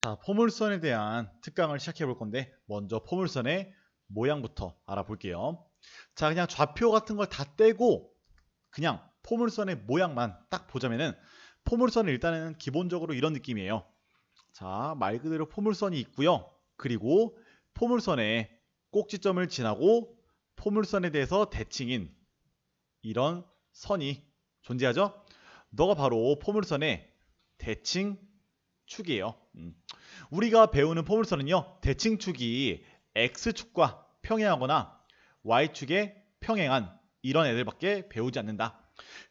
자, 포물선에 대한 특강을 시작해 볼 건데 먼저 포물선의 모양부터 알아볼게요. 자, 그냥 좌표 같은 걸 다 떼고 그냥 포물선의 모양만 딱 보자면은 포물선은 일단은 기본적으로 이런 느낌이에요. 자, 말 그대로 포물선이 있고요. 그리고 포물선의 꼭지점을 지나고 포물선에 대해서 대칭인 이런 선이 존재하죠. 너가 바로 포물선의 대칭축이에요. 우리가 배우는 포물선은요, 대칭축이 X축과 평행하거나 Y축에 평행한 이런 애들밖에 배우지 않는다.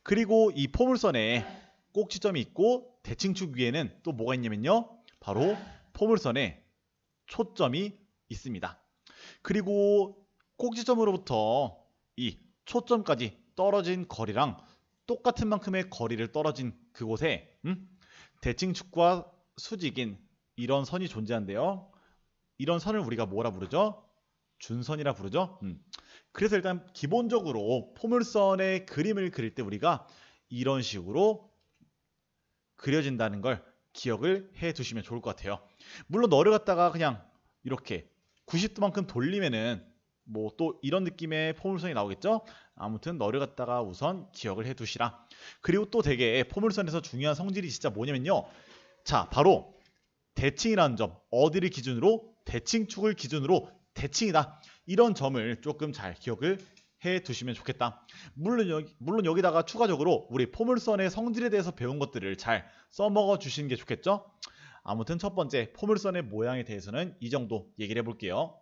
그리고 이 포물선에 꼭지점이 있고 대칭축 위에는 또 뭐가 있냐면요, 바로 포물선에 초점이 있습니다. 그리고 꼭지점으로부터 이 초점까지 떨어진 거리랑 똑같은 만큼의 거리를 떨어진 그곳에 대칭축과 수직인 이런 선이 존재한대요. 이런 선을 우리가 뭐라 부르죠? 준선이라 부르죠. 그래서 일단 기본적으로 포물선의 그림을 그릴 때 우리가 이런 식으로 그려진다는 걸 기억을 해 두시면 좋을 것 같아요. 물론 너를 갖다가 그냥 이렇게 90도만큼 돌리면은 뭐 또 이런 느낌의 포물선이 나오겠죠? 아무튼 너를 갖다가 우선 기억을 해 두시라. 그리고 또 되게 포물선에서 중요한 성질이 진짜 뭐냐면요. 자, 바로 대칭이라는 점, 어디를 기준으로? 대칭축을 기준으로 대칭이다. 이런 점을 조금 잘 기억을 해 두시면 좋겠다. 물론 여기다가 추가적으로 우리 포물선의 성질에 대해서 배운 것들을 잘 써먹어 주시는 게 좋겠죠? 아무튼 첫 번째 포물선의 모양에 대해서는 이 정도 얘기를 해볼게요.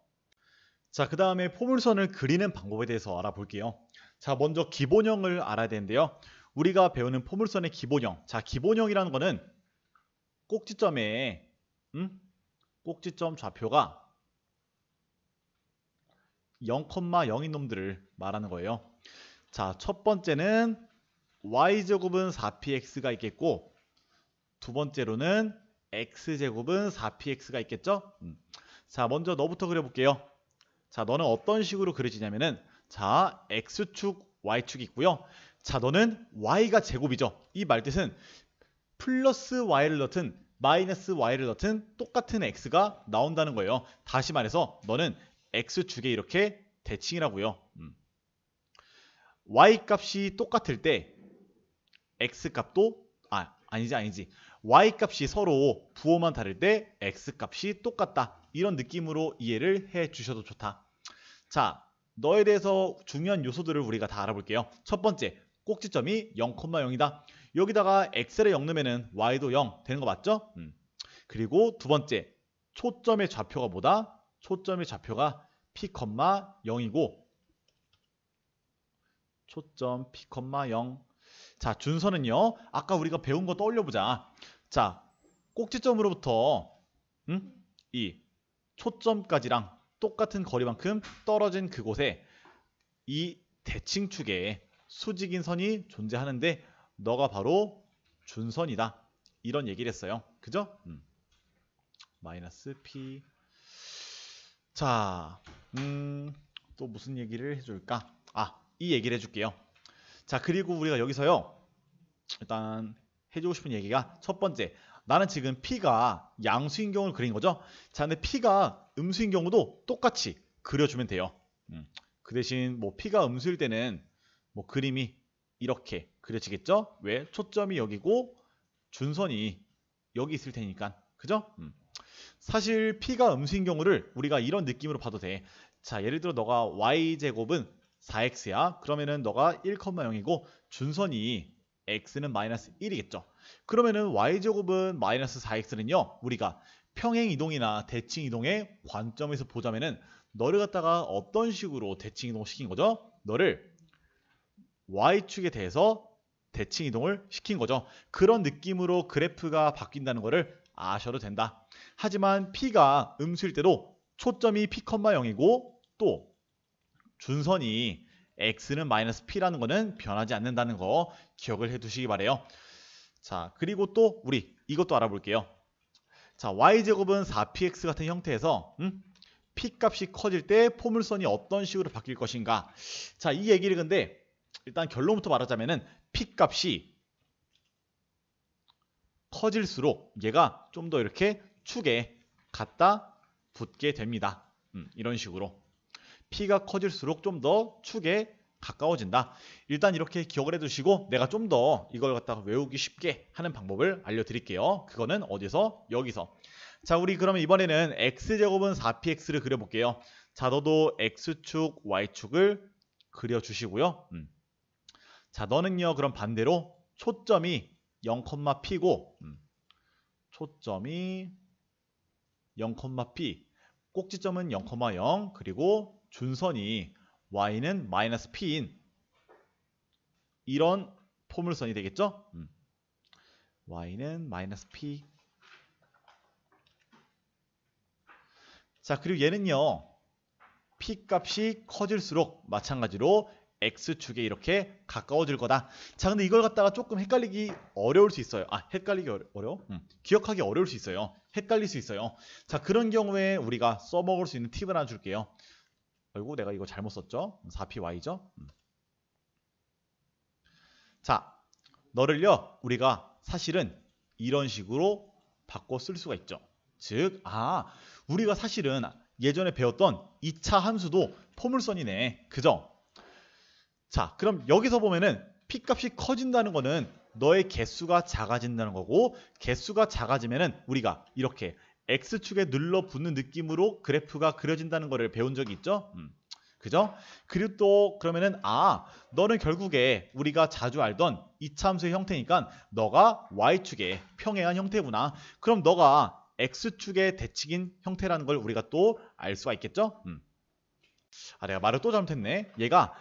자, 그 다음에 포물선을 그리는 방법에 대해서 알아볼게요. 자, 먼저 기본형을 알아야 되는데요. 우리가 배우는 포물선의 기본형. 자, 기본형이라는 거는 꼭지점에 꼭지점 좌표가 0,0인 놈들을 말하는 거예요. 자, 첫 번째는 y제곱은 4px가 있겠고, 두 번째로는 x제곱은 4px가 있겠죠? 자, 먼저 너부터 그려볼게요. 자, 너는 어떤 식으로 그려지냐면은, 자, x축, y축이 있고요. 자, 너는 y가 제곱이죠. 이 말뜻은 플러스 y를 넣든 마이너스 y를 넣든 똑같은 x가 나온다는 거예요. 다시 말해서 너는 x축에 이렇게 대칭이라고요. y 값이 똑같을 때 x 값도 아니지. y 값이 서로 부호만 다를 때 x 값이 똑같다. 이런 느낌으로 이해를 해 주셔도 좋다. 자, 너에 대해서 중요한 요소들을 우리가 다 알아볼게요. 첫 번째, 꼭지점이 0,0이다. 여기다가 x를 0 넣으면 y도 0 되는 거 맞죠? 그리고 두 번째, 초점의 좌표가 뭐다? 초점의 좌표가 p,0이고 초점 p,0. 자, 준선은요, 아까 우리가 배운 거 떠올려보자. 자, 꼭지점으로부터 이 초점까지랑 똑같은 거리만큼 떨어진 그곳에 이 대칭축에 수직인 선이 존재하는데 너가 바로 준선이다. 이런 얘기를 했어요. 그죠? 마이너스 p. 자, 또 무슨 얘기를 해줄까? 이 얘기를 해줄게요. 자, 그리고 우리가 여기서요, 일단 해주고 싶은 얘기가 첫 번째, 나는 지금 p가 양수인 경우를 그린 거죠. 자, 근데 p가 음수인 경우도 똑같이 그려주면 돼요. 그 대신 뭐 p가 음수일 때는 뭐 그림이 이렇게 그려지겠죠? 왜? 초점이 여기고 준선이 여기 있을 테니까. 그죠? 사실 p가 음수인 경우를 우리가 이런 느낌으로 봐도 돼. 자, 예를 들어 너가 y제곱은 4x야. 그러면은 너가 1,0이고 준선이 x는 마이너스 1이겠죠. 그러면은 y제곱은 마이너스 4x는요, 우리가 평행 이동이나 대칭 이동의 관점에서 보자면은 너를 갖다가 어떤 식으로 대칭 이동을 시킨 거죠? 너를 y축에 대해서 대칭 이동을 시킨 거죠. 그런 느낌으로 그래프가 바뀐다는 거를 아셔도 된다. 하지만 p가 음수일 때도 초점이 p,0이고 또 준선이 x는 마이너스 p라는 거는 변하지 않는다는 거 기억을 해 두시기 바래요. 자, 그리고 또 우리 이것도 알아볼게요. 자, y제곱은 4px 같은 형태에서 p 값이 커질 때 포물선이 어떤 식으로 바뀔 것인가. 자, 이 얘기를 근데 일단 결론부터 말하자면은 p 값이 커질수록 얘가 좀 더 이렇게 축에 갖다 붙게 됩니다. 이런 식으로 P가 커질수록 좀 더 축에 가까워진다. 일단 이렇게 기억을 해두시고 내가 좀 더 이걸 갖다가 외우기 쉽게 하는 방법을 알려드릴게요. 그거는 어디서? 여기서. 자, 우리 그러면 이번에는 x제곱은 4px를 그려볼게요. 자, 너도 x축, y축을 그려주시고요. 자, 너는요 그럼 반대로 초점이 0,p고 초점이 0,p, 꼭지점은 0,0, 그리고 준선이 y는 마이너스 p인 이런 포물선이 되겠죠? y는 마이너스 p. 자, 그리고 얘는요 p 값이 커질수록 마찬가지로 x축에 이렇게 가까워질 거다. 자, 근데 이걸 갖다가 조금 헷갈리기 어려울 수 있어요. 헷갈리기 어려워? 기억하기 어려울 수 있어요. 헷갈릴 수 있어요. 자, 그런 경우에 우리가 써먹을 수 있는 팁을 하나 줄게요. 아이고, 내가 이거 잘못 썼죠? 4py죠? 자, 너를요 우리가 사실은 이런 식으로 바꿔 쓸 수가 있죠. 즉, 우리가 사실은 예전에 배웠던 2차 함수도 포물선이네. 그죠? 자, 그럼 여기서 보면은 P값이 커진다는 거는 너의 개수가 작아진다는 거고, 개수가 작아지면은 우리가 이렇게 X축에 눌러붙는 느낌으로 그래프가 그려진다는 거를 배운 적이 있죠? 그죠? 그리고 또 그러면은 너는 결국에 우리가 자주 알던 2차 함수의 형태니까 너가 Y축의 평행한 형태구나. 그럼 너가 X축의 대칭인 형태라는 걸 우리가 또 알 수가 있겠죠? 내가 말을 또 잘못했네. 얘가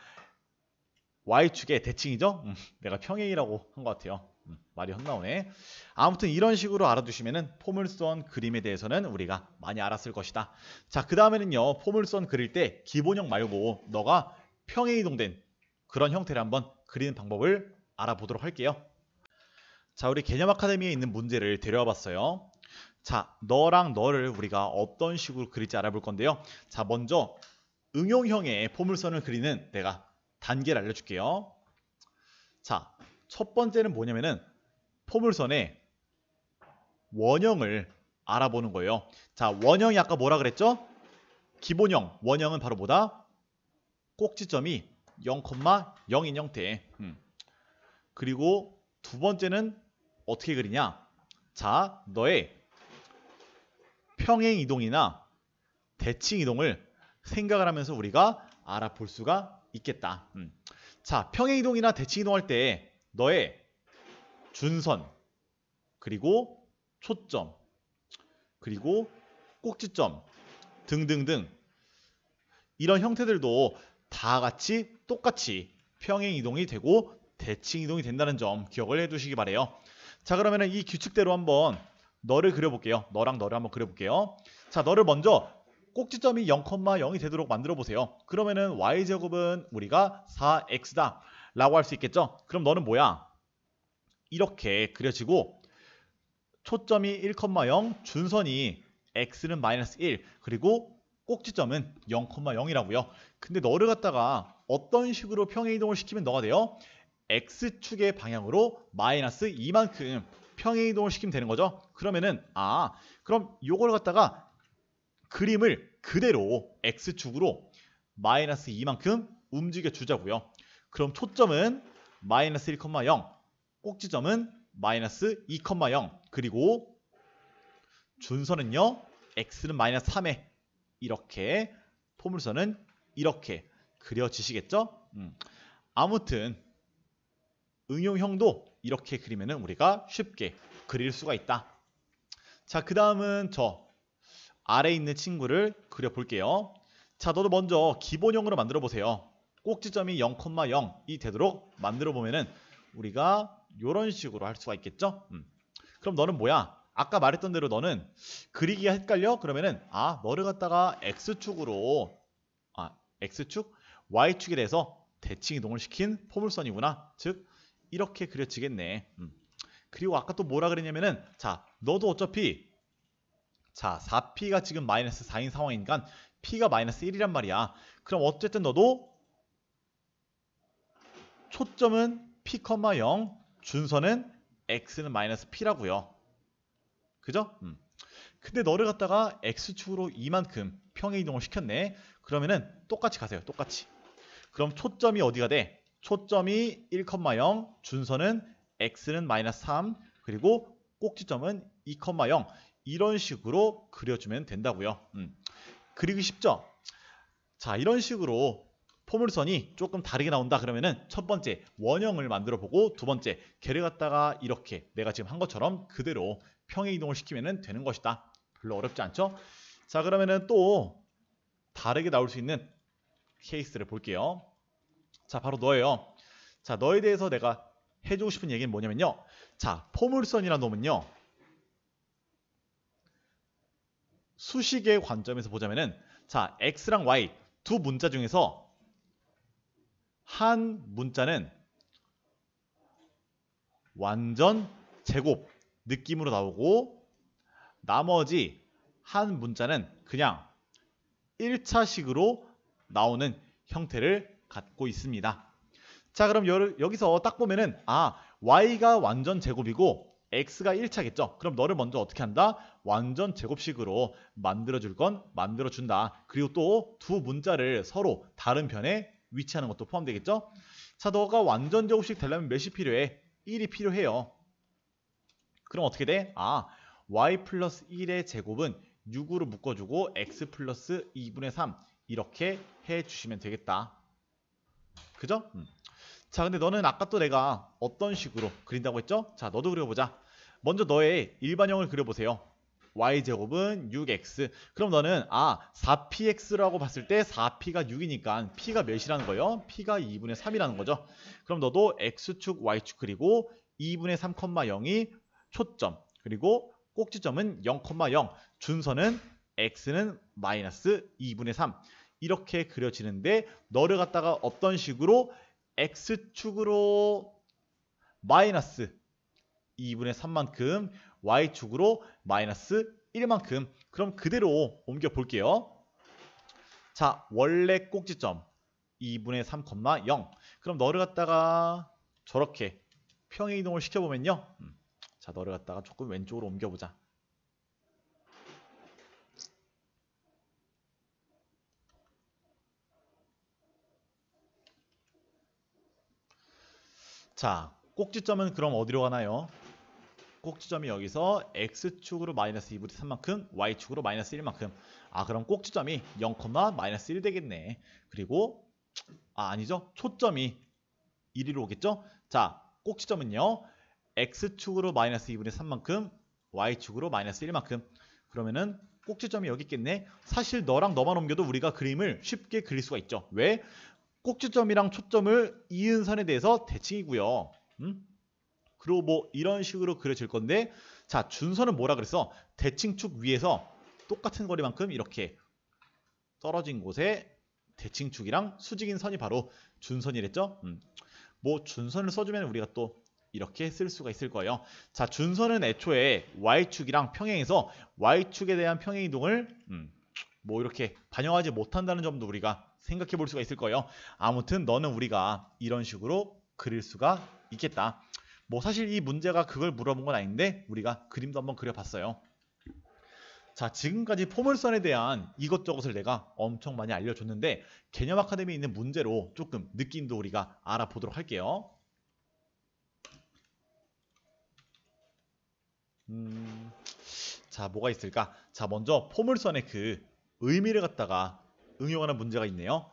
Y축의 대칭이죠? 내가 평행이라고 한 것 같아요. 말이 헛나오네. 아무튼 이런 식으로 알아두시면은 포물선 그림에 대해서는 우리가 많이 알았을 것이다. 자, 그 다음에는요 포물선 그릴 때 기본형 말고 너가 평행이동된 그런 형태를 한번 그리는 방법을 알아보도록 할게요. 자, 우리 개념 아카데미에 있는 문제를 데려와 봤어요. 자, 너랑 너를 우리가 어떤 식으로 그릴지 알아볼 건데요. 자, 먼저 응용형의 포물선을 그리는 내가 단계를 알려줄게요. 자, 첫 번째는 뭐냐면은 포물선의 원형을 알아보는 거예요. 자, 원형이 아까 뭐라 그랬죠? 기본형, 원형은 바로 뭐다? 꼭지점이 0,0인 형태. 그리고 두 번째는 어떻게 그리냐? 자, 너의 평행 이동이나 대칭 이동을 생각을 하면서 우리가 알아볼 수가 있겠다. 자, 평행 이동이나 대칭 이동할 때 너의 준선, 그리고 초점, 그리고 꼭지점 등등등 이런 형태들도 다 같이 똑같이 평행 이동이 되고 대칭 이동이 된다는 점 기억을 해두시기 바래요. 자, 그러면은 이 규칙대로 한번 너를 그려볼게요. 너랑 너를 한번 그려볼게요. 자, 너를 먼저 꼭지점이 0,0이 되도록 만들어 보세요. 그러면은 y제곱은 우리가 4x다 라고 할 수 있겠죠. 그럼 너는 뭐야? 이렇게 그려지고 초점이 1,0, 준선이 x는 마이너스 1, 그리고 꼭지점은 0,0이라고요. 근데 너를 갖다가 어떤 식으로 평행이동을 시키면 너가 돼요? x축의 방향으로 마이너스 2만큼 평행이동을 시키면 되는 거죠. 그러면은 그럼 요걸 갖다가 그림을 그대로 x축으로 마이너스 2만큼 움직여 주자고요. 그럼 초점은 마이너스 1,0, 꼭지점은 마이너스 2,0, 그리고 준선은요 x는 마이너스 3에 이렇게 포물선은 이렇게 그려지시겠죠? 아무튼 응용형도 이렇게 그리면은 우리가 쉽게 그릴 수가 있다. 자, 그 다음은 저 아래에 있는 친구를 그려볼게요. 자, 너도 먼저 기본형으로 만들어 보세요. 꼭지점이 0,0이 되도록 만들어 보면은 우리가 이런 식으로 할 수가 있겠죠? 그럼 너는 뭐야? 아까 말했던 대로 너는 그리기가 헷갈려? 그러면은 너를 갖다가 x축으로 x축, y축에 대해서 대칭 이동을 시킨 포물선이구나. 즉 이렇게 그려지겠네. 그리고 아까 또 뭐라 그랬냐면은 자, 너도 어차피 4p가 지금 마이너스 4인 상황이니까 p가 마이너스 1이란 말이야. 그럼 어쨌든 너도 초점은 p, 0, 준선은 x는 마이너스 p라고요. 그죠? 근데 너를 갖다가 x축으로 이만큼 평행 이동을 시켰네. 그러면은 똑같이 가세요. 똑같이. 그럼 초점이 어디가 돼? 초점이 1,0, 준선은 x는 -3, 그리고 꼭지점은 2,0 이런 식으로 그려주면 된다고요. 그리기 쉽죠? 자, 이런 식으로 포물선이 조금 다르게 나온다 그러면은 첫 번째 원형을 만들어 보고 두 번째 걔를 갖다가 이렇게 내가 지금 한 것처럼 그대로 평행 이동을 시키면 되는 것이다. 별로 어렵지 않죠? 자, 그러면은 또 다르게 나올 수 있는 케이스를 볼게요. 자, 바로 너예요. 자, 너에 대해서 내가 해주고 싶은 얘기는 뭐냐면요. 자, 포물선이라는 놈은요. 수식의 관점에서 보자면은 자, x랑 y 두 문자 중에서 한 문자는 완전 제곱 느낌으로 나오고 나머지 한 문자는 그냥 1차식으로 나오는 형태를 갖고 있습니다. 자, 그럼 여기서 딱 보면은 y가 완전 제곱이고 x가 1차겠죠. 그럼 너를 먼저 어떻게 한다? 완전 제곱식으로 만들어줄 건 만들어준다. 그리고 또 두 문자를 서로 다른 편에 위치하는 것도 포함되겠죠. 자, 너가 완전 제곱식 되려면 몇이 필요해? 1이 필요해요. 그럼 어떻게 돼? y 플러스 1의 제곱은 6으로 묶어주고 x 플러스 2분의 3 이렇게 해주시면 되겠다. 그죠? 자, 근데 너는 아까 또 내가 어떤 식으로 그린다고 했죠? 자, 너도 그려보자. 먼저 너의 일반형을 그려보세요. y제곱은 6x. 그럼 너는 4px라고 봤을 때 4p가 6이니까 p가 몇이라는 거예요? p가 2분의 3이라는 거죠. 그럼 너도 x축, y축 그리고 2분의 3, 0이 초점 그리고 꼭지점은 0,0 준선은 x는 마이너스 2분의 3 이렇게 그려지는데 너를 갖다가 어떤 식으로 x축으로 마이너스 2분의 3만큼 y축으로 마이너스 1만큼 그럼 그대로 옮겨 볼게요. 자, 원래 꼭지점 2분의 3, 0 그럼 너를 갖다가 저렇게 평행 이동을 시켜보면요. 자, 너를 갖다가 조금 왼쪽으로 옮겨보자. 자, 꼭지점은 그럼 어디로 가나요? 꼭지점이 여기서 x축으로 마이너스 2분의 3만큼 y축으로 마이너스 1만큼 그럼 꼭지점이 0, 마이너스 1 되겠네. 그리고 아니죠. 초점이 1위로 오겠죠. 자, 꼭지점은요. x축으로 마이너스 2분의 3만큼 y축으로 마이너스 1만큼 그러면은 꼭지점이 여기 있겠네. 사실 너랑 너만 옮겨도 우리가 그림을 쉽게 그릴 수가 있죠. 왜? 꼭지점이랑 초점을 이은 선에 대해서 대칭이고요. 그리고 뭐 이런 식으로 그려질 건데 자, 준선은 뭐라 그랬어? 대칭축 위에서 똑같은 거리만큼 이렇게 떨어진 곳에 대칭축이랑 수직인 선이 바로 준선이랬죠? 뭐 준선을 써주면 우리가 또 이렇게 쓸 수가 있을 거예요. 자, 준선은 애초에 y축이랑 평행해서 y축에 대한 평행 이동을 뭐 이렇게 반영하지 못한다는 점도 우리가 생각해 볼 수가 있을 거예요. 아무튼 너는 우리가 이런 식으로 그릴 수가 있겠다. 뭐 사실 이 문제가 그걸 물어본 건 아닌데 우리가 그림도 한번 그려봤어요. 자, 지금까지 포물선에 대한 이것저것을 내가 엄청 많이 알려줬는데 개념 아카데미에 있는 문제로 조금 느낌도 우리가 알아보도록 할게요. 자, 뭐가 있을까? 자, 먼저 포물선의 그 의미를 갖다가 응용하는 문제가 있네요.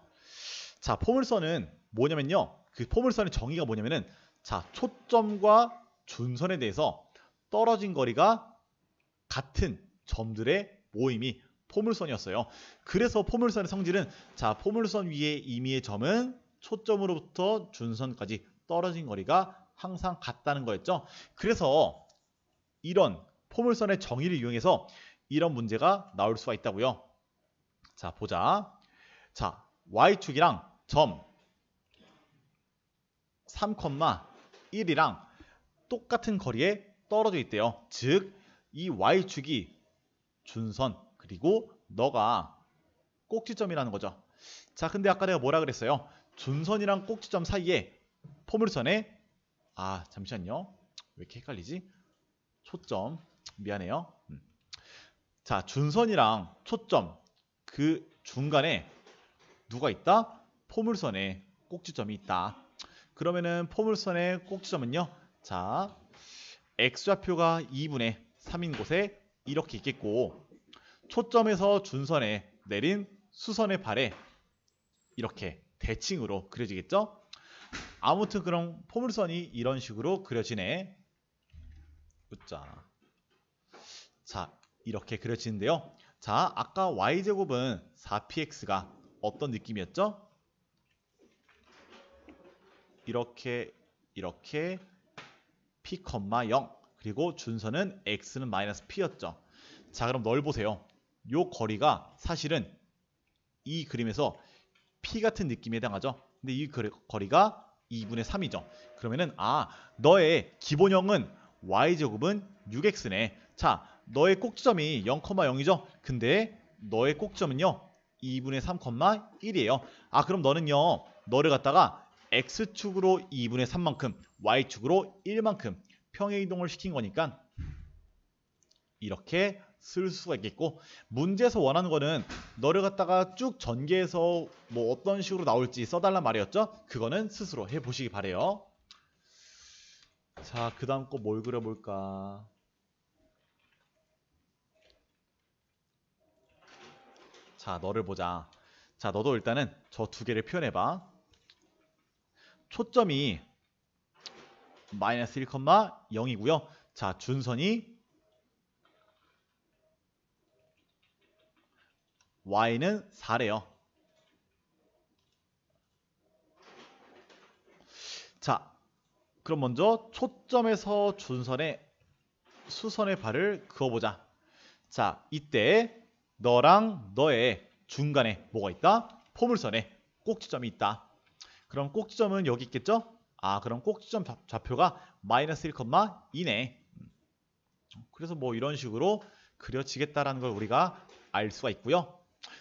자, 포물선은 뭐냐면요. 그 포물선의 정의가 뭐냐면은 자, 초점과 준선에 대해서 떨어진 거리가 같은 점들의 모임이 포물선이었어요. 그래서 포물선의 성질은 자, 포물선 위의 임의의 점은 초점으로부터 준선까지 떨어진 거리가 항상 같다는 거였죠. 그래서 이런 포물선의 정의를 이용해서 이런 문제가 나올 수가 있다고요. 자, 보자. 자, y축이랑 점 3,1이랑 똑같은 거리에 떨어져 있대요. 즉, 이 y축이 준선 그리고 너가 꼭지점이라는 거죠. 자, 근데 아까 내가 뭐라 그랬어요? 준선이랑 꼭지점 사이에 포물선에 잠시만요. 왜 이렇게 헷갈리지? 초점 미안해요. 자, 준선이랑 초점 그 중간에 누가 있다? 포물선에 꼭지점이 있다. 그러면은 포물선의 꼭지점은요. 자, x좌표가 2분의 3인 곳에 이렇게 있겠고 초점에서 준선에 내린 수선의 발에 이렇게 대칭으로 그려지겠죠? 아무튼 그럼 포물선이 이런 식으로 그려지네. 웃자. 자, 이렇게 그려지는데요. 자, 아까 y제곱은 4px가 어떤 느낌이었죠? 이렇게 p, 0 그리고 준선은 x는 마이너스 p였죠. 자, 그럼 널 보세요. 요 거리가 사실은 이 그림에서 p 같은 느낌에 해당하죠. 근데 이 거리가 2분의 3이죠. 그러면은 너의 기본형은 y제곱은 6x네. 자, 너의 꼭지점이 0,0이죠. 근데 너의 꼭지점은요 2분의 3,1이에요. 그럼 너는요 너를 갖다가 x축으로 2분의 3만큼 y축으로 1만큼 평행이동을 시킨 거니까 이렇게 쓸 수가 있겠고, 문제에서 원하는 거는 너를 갖다가 쭉 전개해서 뭐 어떤 식으로 나올지 써달란 말이었죠. 그거는 스스로 해보시기 바래요. 자, 그 다음 거 뭘 그려볼까. 자, 너를 보자. 자, 너도 일단은 저 두 개를 표현해봐. 초점이 마이너스 1,0이고요. 자, 준선이 y는 4래요. 자, 그럼 먼저 초점에서 준선에 수선의 발을 그어보자. 자, 이때 너랑 너의 중간에 뭐가 있다? 포물선에 꼭지점이 있다. 그럼 꼭지점은 여기 있겠죠? 그럼 꼭지점 좌표가 마이너스 1,2네. 그래서 뭐 이런 식으로 그려지겠다라는 걸 우리가 알 수가 있고요.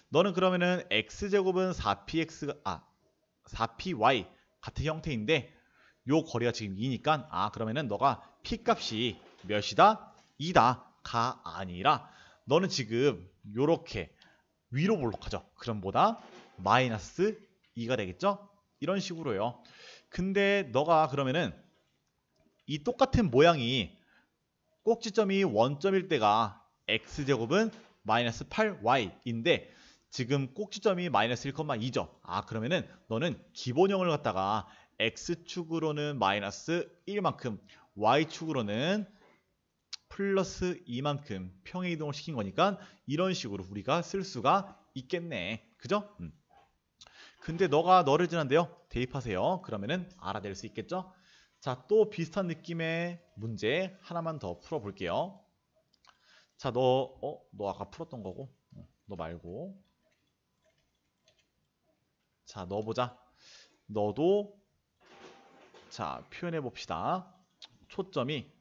너는 그러면은 x제곱은 4py 같은 형태인데 요 거리가 지금 2니까 그러면은 너가 p 값이 몇이다? 2다가 아니라 너는 지금 요렇게 위로 볼록하죠. 그럼 뭐다? 마이너스 2가 되겠죠? 이런 식으로요. 근데 너가 그러면은 이 똑같은 모양이 꼭지점이 원점일 때가 x제곱은 마이너스 8y인데 지금 꼭지점이 마이너스 1,2죠. 그러면은 너는 기본형을 갖다가 x축으로는 마이너스 1만큼 y축으로는 플러스 2만큼 평행이동을 시킨 거니까 이런 식으로 우리가 쓸 수가 있겠네. 그죠? 근데 너를 지난데요. 대입하세요. 그러면은 알아낼 수 있겠죠? 자, 또 비슷한 느낌의 문제 하나만 더 풀어볼게요. 자, 너 아까 풀었던 거고. 너 말고. 자, 너 보자. 너도 자, 표현해 봅시다. 초점이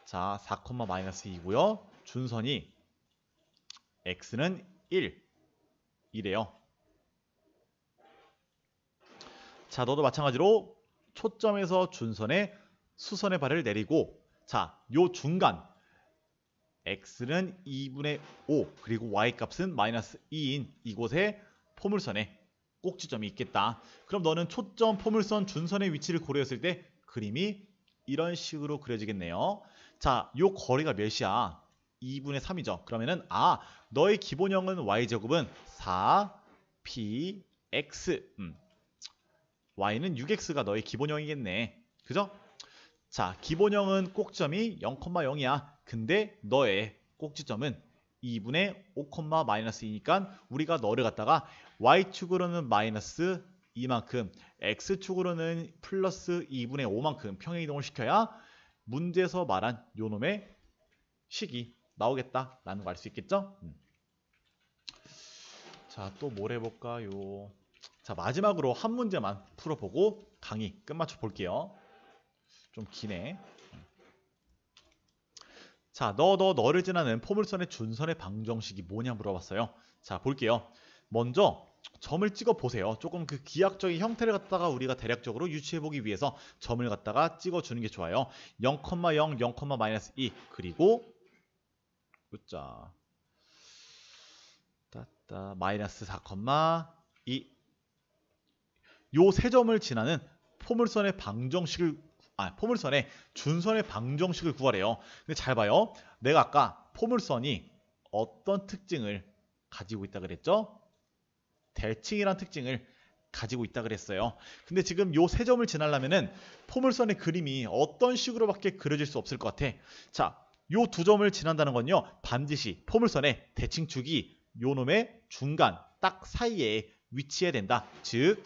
자, 4,-2고요. 준선이 x는 1이래요. 자, 너도 마찬가지로 초점에서 준선에 수선의 발을 내리고 자, 요 중간 x는 2분의 5 그리고 y값은 마이너스 2인 이곳에 포물선에 꼭지점이 있겠다. 그럼 너는 초점, 포물선, 준선의 위치를 고려했을 때 그림이 이런 식으로 그려지겠네요. 자, 요 거리가 몇이야? 2분의 3이죠. 그러면은 너의 기본형은 y제곱은 4px y는 6x가 너의 기본형이겠네. 그죠? 자, 기본형은 꼭지점이 0,0이야. 근데 너의 꼭지점은 2분의 5, 마이너스 2니까 우리가 너를 갖다가 y축으로는 마이너스 2만큼 x축으로는 플러스 2분의 5만큼 평행이동을 시켜야 문제에서 말한 요놈의 식이 나오겠다라는 거 알 수 있겠죠? 자, 또 뭘 해볼까요? 자, 마지막으로 한 문제만 풀어보고 강의 끝마쳐 볼게요. 좀 기네. 자, 너를 지나는 포물선의 준선의 방정식이 뭐냐 물어봤어요. 자, 볼게요. 먼저 점을 찍어 보세요. 조금 그 기하학적인 형태를 갖다가 우리가 대략적으로 유추해 보기 위해서 점을 갖다가 찍어 주는 게 좋아요. 0,0, 0, 마이너스 2 그리고 자, 따따 마이너스 4,2 요 세 점을 지나는 포물선의 포물선의 준선의 방정식을 구하래요. 근데 잘 봐요. 내가 아까 포물선이 어떤 특징을 가지고 있다 그랬죠? 대칭이란 특징을 가지고 있다 그랬어요. 근데 지금 요 세 점을 지나려면은 포물선의 그림이 어떤 식으로밖에 그려질 수 없을 것 같아. 자, 요 두 점을 지난다는 건요. 반드시 포물선의 대칭축이 요 놈의 중간 딱 사이에 위치해야 된다. 즉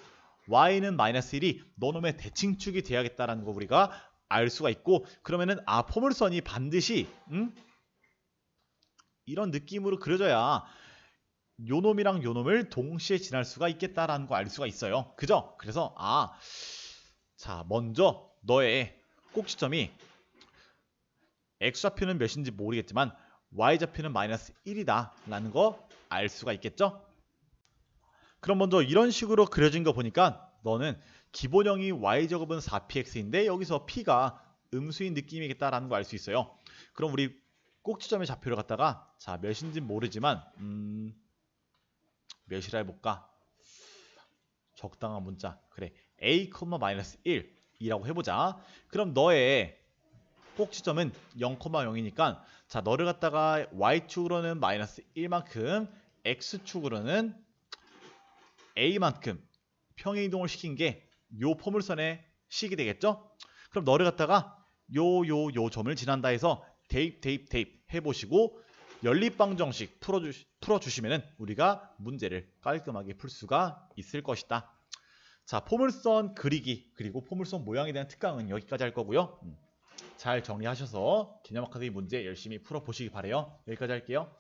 y는 마이너스 1이 너놈의 대칭축이 돼야겠다라는 거 우리가 알 수가 있고, 그러면은 포물선이 반드시 이런 느낌으로 그려져야 요놈이랑 요놈을 동시에 지날 수가 있겠다라는 거 알 수가 있어요. 그죠? 그래서 자, 먼저 너의 꼭지점이 x좌표는 몇인지 모르겠지만 y좌표는 마이너스 1이다 라는 거 알 수가 있겠죠? 그럼 먼저 이런 식으로 그려진 거 보니까 너는 기본형이 y제곱은 4px인데 여기서 p가 음수인 느낌이겠다라는 거 알 수 있어요. 그럼 우리 꼭지점의 좌표를 갖다가 자, 몇인지 모르지만 몇이라 해볼까? 적당한 문자. 그래, a, 마이너스 1이라고 해보자. 그럼 너의 꼭지점은 0,0이니까 자, 너를 갖다가 y축으로는 마이너스 1만큼 x축으로는 a만큼 평행이동을 시킨 게 요 포물선의 식이 되겠죠? 그럼 너를 갖다가 요 점을 지난다 해서 대입 해보시고 연립방정식 풀어주시면은 우리가 문제를 깔끔하게 풀 수가 있을 것이다. 자, 포물선 그리기 그리고 포물선 모양에 대한 특강은 여기까지 할 거고요. 잘 정리하셔서 개념 아카데미 문제 열심히 풀어보시기 바래요. 여기까지 할게요.